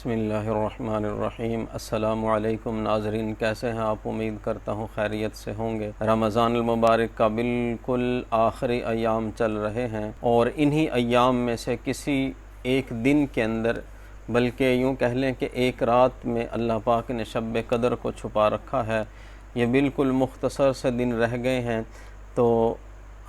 بسم اللہ الرحمن الرحیم۔ السلام علیکم ناظرین، کیسے ہیں آپ؟ امید کرتا ہوں خیریت سے ہوں گے۔ رمضان المبارک کا بالکل آخری ایام چل رہے ہیں، اور انہی ایام میں سے کسی ایک دن کے اندر، بلکہ یوں کہہ لیں کہ ایک رات میں اللہ پاک نے شب قدر کو چھپا رکھا ہے۔ یہ بالکل مختصر سے دن رہ گئے ہیں، تو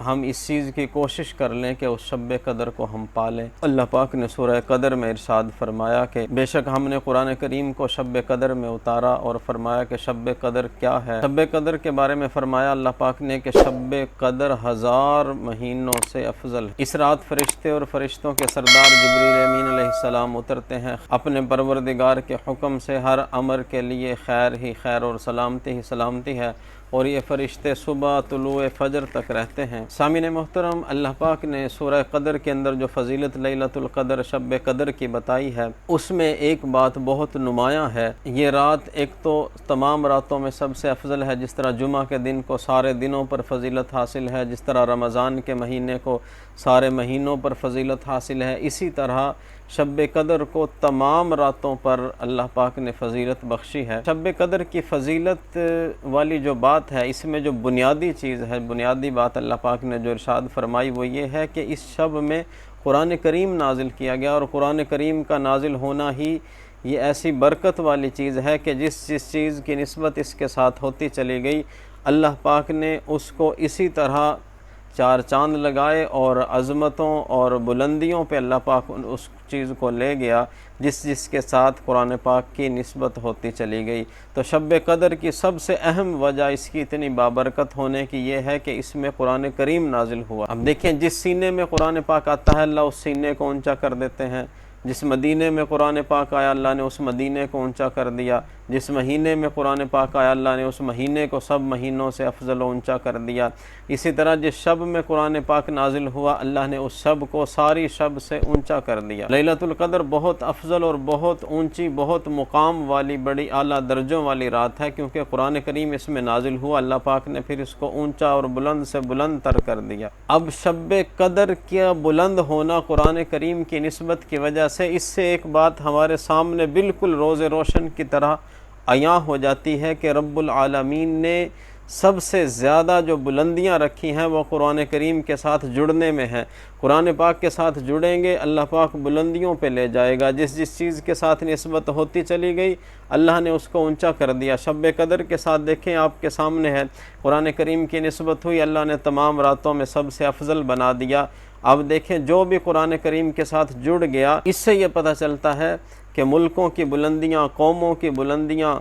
ہم اس چیز کی کوشش کر لیں کہ اس شب قدر کو ہم پالیں۔ اللہ پاک نے سورہ قدر میں ارشاد فرمایا کہ بے شک ہم نے قرآن کریم کو شب قدر میں اتارا، اور فرمایا کہ شب قدر کیا ہے۔ شب قدر کے بارے میں فرمایا اللہ پاک نے کہ شب قدر 1000 مہینوں سے افضل ہے۔ اس رات فرشتے اور فرشتوں کے سردار جبریل امین علیہ السلام اترتے ہیں اپنے پروردگار کے حکم سے۔ ہر امر کے لیے خیر ہی خیر اور سلامتی ہی سلامتی ہے، اور یہ فرشتے صبح طلوع فجر تک رہتے ہیں۔ سامعین محترم، اللہ پاک نے سورہ قدر کے اندر جو فضیلت لیلۃ القدر شب قدر کی بتائی ہے، اس میں ایک بات بہت نمایاں ہے۔ یہ رات ایک تو تمام راتوں میں سب سے افضل ہے، جس طرح جمعہ کے دن کو سارے دنوں پر فضیلت حاصل ہے، جس طرح رمضان کے مہینے کو سارے مہینوں پر فضیلت حاصل ہے، اسی طرح شب قدر کو تمام راتوں پر اللہ پاک نے فضیلت بخشی ہے۔ شب قدر کی فضیلت والی جو بات ہے، اس میں جو بنیادی چیز ہے، بنیادی بات اللہ پاک نے جو ارشاد فرمائی وہ یہ ہے کہ اس شب میں قرآن کریم نازل کیا گیا، اور قرآن کریم کا نازل ہونا ہی یہ ایسی برکت والی چیز ہے کہ جس چیز کی نسبت اس کے ساتھ ہوتی چلی گئی، اللہ پاک نے اس کو اسی طرح چار چاند لگائے، اور عظمتوں اور بلندیوں پہ اللہ پاک اس چیز کو لے گیا جس کے ساتھ قرآن پاک کی نسبت ہوتی چلی گئی۔ تو شب قدر کی سب سے اہم وجہ اس کی اتنی بابرکت ہونے کی یہ ہے کہ اس میں قرآن کریم نازل ہوا۔ اب دیکھیں، جس سینے میں قرآن پاک آتا ہے اللہ اس سینے کو اونچا کر دیتے ہیں۔ جس مدینے میں قرآن پاک آیا اللہ نے اس مدینے کو اونچا کر دیا۔ جس مہینے میں قرآن پاک آیا اللہ نے اس مہینے کو سب مہینوں سے افضل و اونچا کر دیا۔ اسی طرح جس شب میں قرآن پاک نازل ہوا اللہ نے اس شب کو ساری شب سے اونچا کر دیا۔ لیلۃ القدر بہت افضل اور بہت اونچی، بہت مقام والی، بڑی اعلیٰ درجوں والی رات ہے، کیونکہ قرآن کریم اس میں نازل ہوا، اللہ پاک نے پھر اس کو اونچا اور بلند سے بلند تر کر دیا۔ اب شب قدر کا بلند ہونا قرآن کریم کی نسبت کی وجہ سے، اس سے ایک بات ہمارے سامنے بالکل روز روشن کی طرح عیاں ہو جاتی ہے کہ رب العالمین نے سب سے زیادہ جو بلندیاں رکھی ہیں وہ قرآن کریم کے ساتھ جڑنے میں ہیں۔ قرآن پاک کے ساتھ جڑیں گے اللہ پاک بلندیوں پہ لے جائے گا۔ جس چیز کے ساتھ نسبت ہوتی چلی گئی اللہ نے اس کو اونچا کر دیا۔ شب قدر کے ساتھ دیکھیں، آپ کے سامنے ہے، قرآن کریم کی نسبت ہوئی، اللہ نے تمام راتوں میں سب سے افضل بنا دیا۔ اب دیکھیں، جو بھی قرآن کریم کے ساتھ جڑ گیا، اس سے یہ پتہ چلتا ہے کہ ملکوں کی بلندیاں، قوموں کی بلندیاں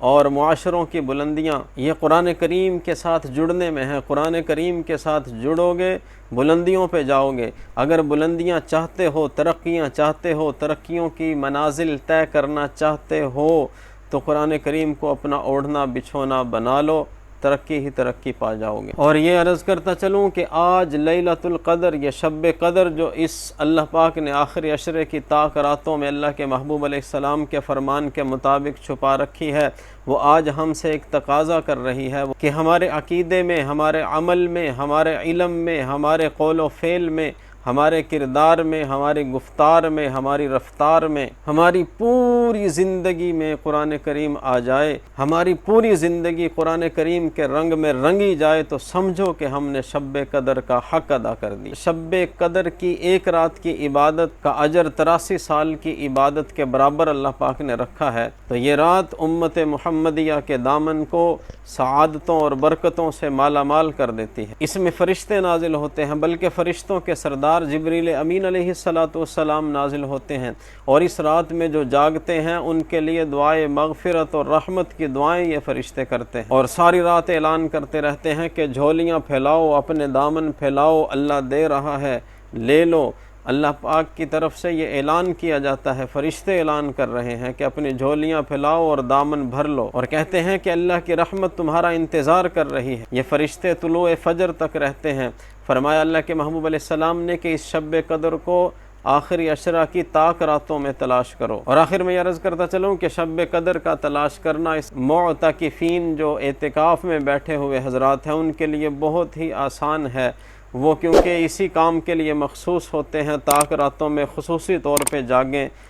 اور معاشروں کی بلندیاں یہ قرآن کریم کے ساتھ جڑنے میں ہیں۔ قرآن کریم کے ساتھ جڑو گے بلندیوں پہ جاؤ گے۔ اگر بلندیاں چاہتے ہو، ترقیاں چاہتے ہو، ترقیوں کی منازل طے کرنا چاہتے ہو، تو قرآن کریم کو اپنا اوڑھنا بچھونا بنا لو، ترقی ہی ترقی پا جاؤ گے۔ اور یہ عرض کرتا چلوں کہ آج لیلۃ القدر، یہ شب قدر جو اس اللہ پاک نے آخری عشرے کی طاق راتوں میں اللہ کے محبوب علیہ السلام کے فرمان کے مطابق چھپا رکھی ہے، وہ آج ہم سے ایک تقاضا کر رہی ہے کہ ہمارے عقیدے میں، ہمارے عمل میں، ہمارے علم میں، ہمارے قول و فعل میں، ہمارے کردار میں، ہماری گفتار میں، ہماری رفتار میں، ہماری پوری زندگی میں قرآن کریم آ جائے، ہماری پوری زندگی قرآن کریم کے رنگ میں رنگی جائے، تو سمجھو کہ ہم نے شب قدر کا حق ادا کر دیا۔ شب قدر کی ایک رات کی عبادت کا اجر 83 سال کی عبادت کے برابر اللہ پاک نے رکھا ہے۔ تو یہ رات امت محمدیہ کے دامن کو سعادتوں اور برکتوں سے مالا مال کر دیتی ہے۔ اس میں فرشتے نازل ہوتے ہیں، بلکہ فرشتوں کے سردار جبریل امین علیہ السلام نازل ہوتے ہیں، اور اس رات میں جو جاگتے ہیں ان کے لیے دعائے مغفرت اور رحمت کی دعائیں یہ فرشتے کرتے ہیں، اور ساری رات اعلان کرتے رہتے ہیں کہ جھولیاں پھیلاؤ، اپنے دامن پھیلاؤ، اللہ دے رہا ہے، لے لو۔ اللہ پاک کی طرف سے یہ اعلان کیا جاتا ہے، فرشتے اعلان کر رہے ہیں کہ اپنی جھولیاں پھیلاؤ اور دامن بھر لو، اور کہتے ہیں کہ اللہ کی رحمت تمہارا انتظار کر رہی ہے۔ یہ فرشتے طلوع فجر تک رہتے ہیں۔ فرمایا اللہ کے محبوب علیہ السلام نے کہ اس شب قدر کو آخری عشرہ کی طاق راتوں میں تلاش کرو۔ اور آخر میں یہ عرض کرتا چلوں کہ شب قدر کا تلاش کرنا اس معتکفین جو اعتکاف میں بیٹھے ہوئے حضرات ہیں ان کے لیے بہت ہی آسان ہے۔ وہ کیونکہ اسی کام کے لیے مخصوص ہوتے ہیں، طاق راتوں میں خصوصی طور پہ جاگیں،